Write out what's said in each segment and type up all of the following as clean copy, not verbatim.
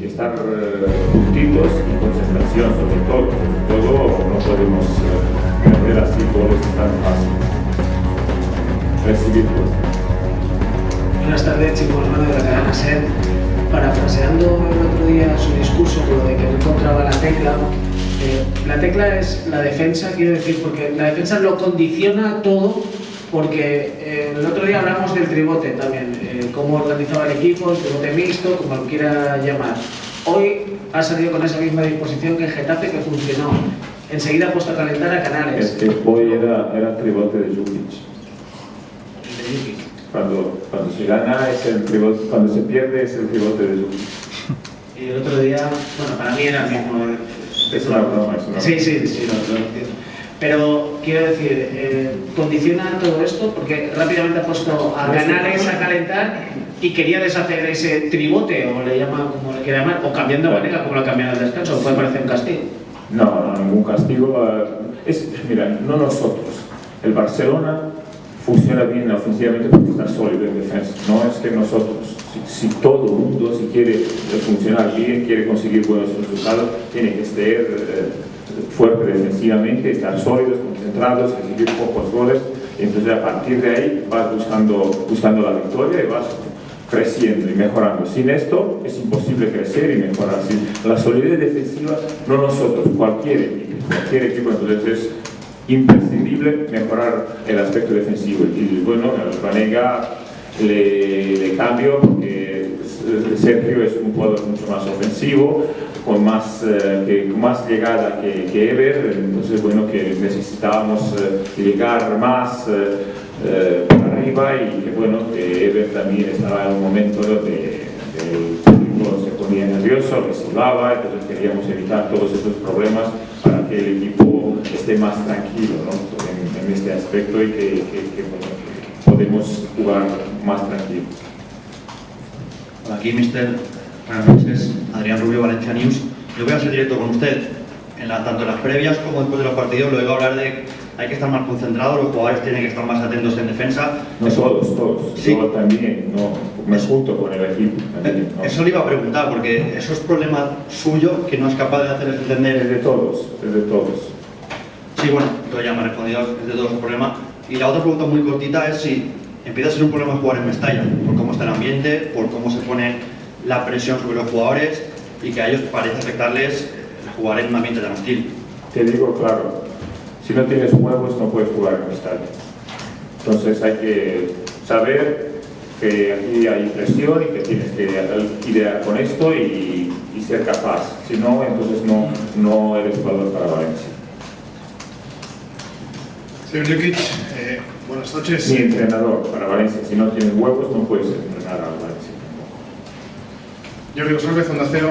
y estar juntitos y concentración sobre todo no podemos perder así goles tan fáciles. Recibir goles. Buenas tardes, chicos, Mano de la cadena SER. Parafraseando el otro día su discurso con lo de que no encontraba la tecla es la defensa, quiero decir, porque la defensa lo condiciona todo, porque el otro día hablamos del tribote también, cómo organizaba el equipo, el tribote mixto, como lo quiera llamar. Hoy ha salido con esa misma disposición que en Getafe, que funcionó. Enseguida ha puesto a calentar a Canales. Es que hoy era tribote de Jukic. Cuando se gana es el tribote, cuando se pierde es el tribote de Jukic. Y el otro día, bueno, para mí era el mismo. Es una broma, es una broma. Sí, lo entiendo. Pero quiero decir, condiciona todo esto porque rápidamente ha puesto a Canales a calentar y quería deshacer ese tribote, o le llama como le quiera llamar, o cambiando a Vanega como lo ha cambiado al descanso, puede parecer un castigo. No, ningún castigo. Mira, no nosotros. El Barcelona funciona bien ofensivamente porque está sólido en defensa. No es que nosotros, si todo el mundo si quiere funcionar bien, quiere conseguir buenos resultados, tiene que estar fuerte defensivamente, estar sólidos, concentrados, recibir pocos goles. Y entonces a partir de ahí vas buscando la victoria y vas creciendo y mejorando. Sin esto es imposible crecer y mejorar. Sin la solidez defensiva, no nosotros, cualquier equipo, entonces es imprescindible mejorar el aspecto defensivo. Y bueno, a Vanega le cambio porque Sergio es un jugador mucho más ofensivo, con más llegada que Ever, entonces bueno, que necesitábamos llegar más para arriba, y que bueno, que Ever también estaba en un momento donde el público se ponía nervioso, le silbaba, entonces queríamos evitar todos estos problemas para que el equipo esté más tranquilo, ¿no? en este aspecto, y que podemos jugar más tranquilo. Aquí, mister, buenas noches, Adrián Rubio, Valencia News. Yo voy a ser directo con usted. Tanto en las previas como después de los partidos, lo oigo hablar de hay que estar más concentrados, los jugadores tienen que estar más atentos en defensa. No todos. Sí. Yo también, no, me junto con el equipo. También, ¿no? Eso le iba a preguntar, porque eso es problema suyo, que no es capaz de hacerles entender. Es de todos. Sí, bueno, entonces ya me ha respondido, es de todos el problema. Y la otra pregunta muy cortita es si empieza a ser un problema jugar en Mestalla, por cómo está el ambiente, por cómo se pone la presión sobre los jugadores, y que a ellos parece afectarles jugar en un ambiente tan hostil. Te digo claro, si no tienes huevos no puedes jugar en Mestalla. Entonces hay que saber que aquí hay presión y que tienes que idear con esto y ser capaz. Si no, entonces no eres jugador para Valencia. Señor Jukic, buenas noches. Ni entrenador para Valencia. Si no tienes huevos no puedes entrenar a Valencia. Jordi González, Onda Cero.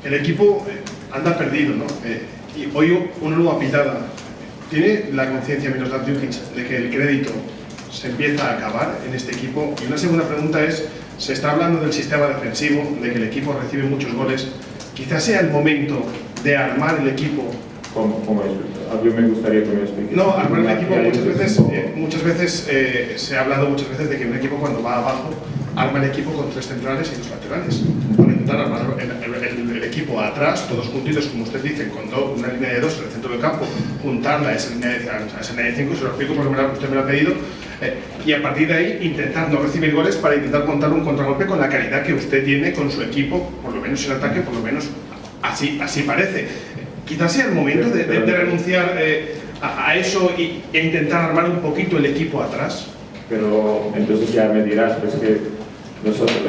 El equipo anda perdido, ¿no? Y hoy una nueva pitada. ¿Tiene la conciencia Miroslav Jukic de que el crédito se empieza a acabar en este equipo? Y una segunda pregunta es, se está hablando del sistema defensivo, de que el equipo recibe muchos goles. Quizás sea el momento de armar el equipo. ¿Cómo es? Yo me gustaría que me expliques. No, armar el equipo muchas veces se ha hablado muchas veces de que un equipo cuando va abajo arma el equipo con 3 centrales y 2 laterales. Para intentar armar el equipo atrás, todos juntitos, como usted dice, con una línea de 2 en el centro del campo, juntarla a esa línea de 5, se lo explico porque usted me lo ha pedido, y a partir de ahí intentar no recibir goles para intentar contar un contragolpe con la calidad que usted tiene con su equipo, por lo menos en ataque, por lo menos así parece. Quizás sea el momento de renunciar a eso e intentar armar un poquito el equipo atrás. Pero entonces ya me dirás, pues que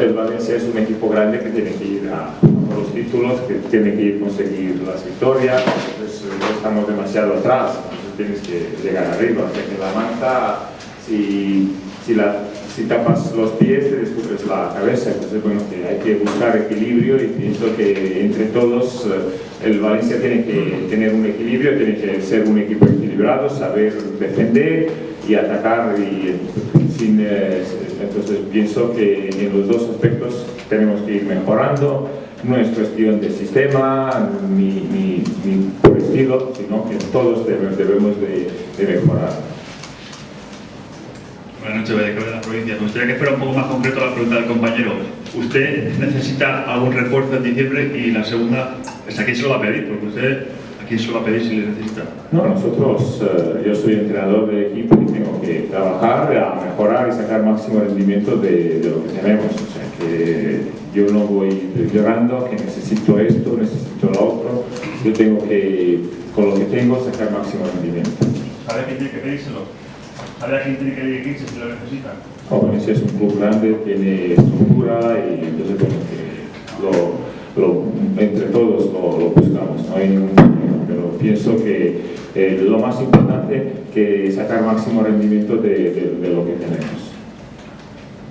el Valencia es un equipo grande que tiene que ir a por los títulos, que tiene que ir a conseguir las victorias, entonces no estamos demasiado atrás, entonces tienes que llegar arriba, o sea que la manta, si tapas los pies te descubres la cabeza, entonces bueno, que hay que buscar equilibrio, y pienso que entre todos el Valencia tiene que tener un equilibrio, tiene que ser un equipo equilibrado, saber defender y atacar, y entonces pienso que en los dos aspectos tenemos que ir mejorando. No es cuestión de sistema ni por estilo, sino que todos debemos de mejorar. Buenas noches, de la provincia. Me gustaría que fuera un poco más concreto la pregunta del compañero. ¿Usted necesita algún refuerzo en diciembre? Y la segunda, ¿a quién se lo va a pedir? Porque usted, ¿a quién se lo va a pedir si le necesita? No, nosotros, yo soy entrenador del equipo y tengo que trabajar a mejorar y sacar máximo rendimiento de lo que tenemos. O sea, que yo no voy llorando que necesito esto, necesito lo otro. Yo tengo que, con lo que tengo, sacar máximo rendimiento. ¿Sabe quién tiene que pedírselo? ¿Sabe a quién tiene que dirigirse si lo necesita? Valencia es un club grande, tiene estructura y entonces bueno, que entre todos lo buscamos, no hay ningún problema, pero pienso que lo más importante que sacar máximo rendimiento de lo que tenemos.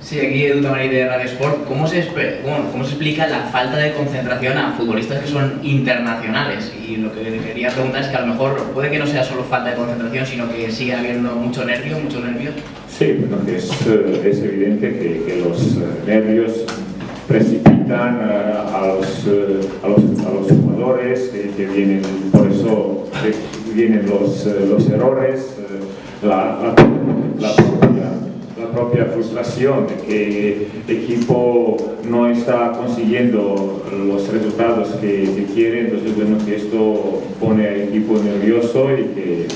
Sí, aquí Edu Tamarí de Radio Sport. ¿Cómo se explica la falta de concentración a futbolistas que son internacionales? Y lo que quería preguntar es que a lo mejor puede que no sea solo falta de concentración, sino que sigue habiendo mucho nervio. Sí, bueno, que es evidente que los nervios precipitan a los jugadores, que vienen, por eso vienen los errores, la propia frustración de que el equipo no está consiguiendo los resultados que quiere. Entonces bueno, que esto pone al equipo nervioso y que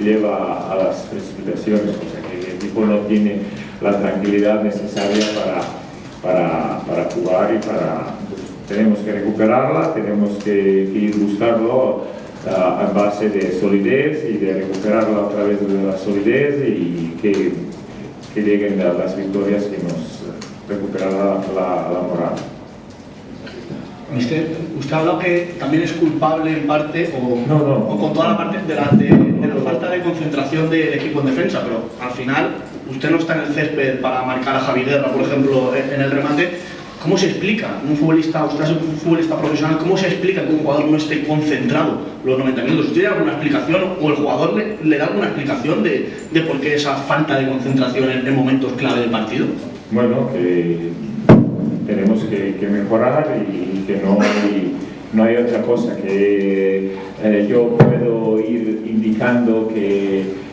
lleva a las precipitaciones, o sea que el equipo no tiene la tranquilidad necesaria para jugar y tenemos que recuperarla, tenemos que ir buscarlo a base de solidez y de recuperarla otra vez de la solidez y que lleguen a las victorias que nos recuperan la moral. Usted ha hablado que también es culpable en parte o con toda la parte de la falta de concentración del equipo en defensa, pero al final usted no está en el césped para marcar a Javi Guerra, por ejemplo, en el remate. ¿Cómo se explica? Usted es un futbolista profesional, ¿cómo se explica que un jugador no esté concentrado los 90 minutos? ¿Usted tiene alguna explicación o el jugador le da alguna explicación de por qué esa falta de concentración en momentos clave del partido? Bueno, que tenemos que mejorar y que no hay otra cosa que yo puedo ir indicando que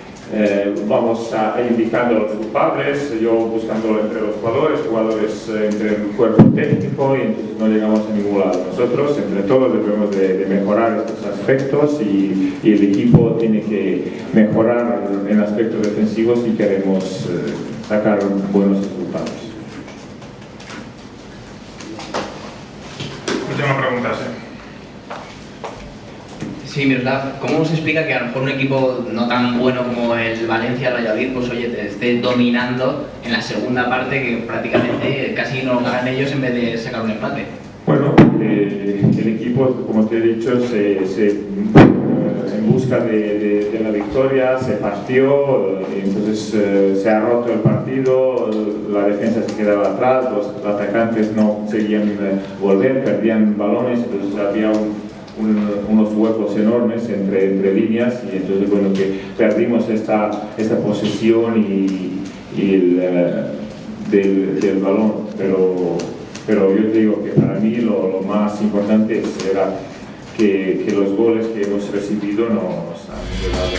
vamos indicando a los culpables, yo buscándolo entre los jugadores entre el cuerpo técnico, y entonces no llegamos a ningún lado. Nosotros entre todos debemos de mejorar estos aspectos y el equipo tiene que mejorar en aspectos defensivos si queremos sacar buenos resultados. Última pregunta, sí. Sí, Miroslav, ¿cómo se explica que a lo mejor un equipo no tan bueno como el Valencia, el Valladolid, pues oye, te esté dominando en la segunda parte, que prácticamente casi no ganan ellos en vez de sacar un empate? Bueno, el equipo, como te he dicho, en busca de la victoria se partió, entonces se ha roto el partido, la defensa se quedaba atrás, los atacantes no seguían volver, perdían balones, entonces había unos huecos enormes entre líneas y entonces bueno, que perdimos esta posesión del balón, pero yo te digo que para mí lo más importante era que los goles que hemos recibido nos han llevado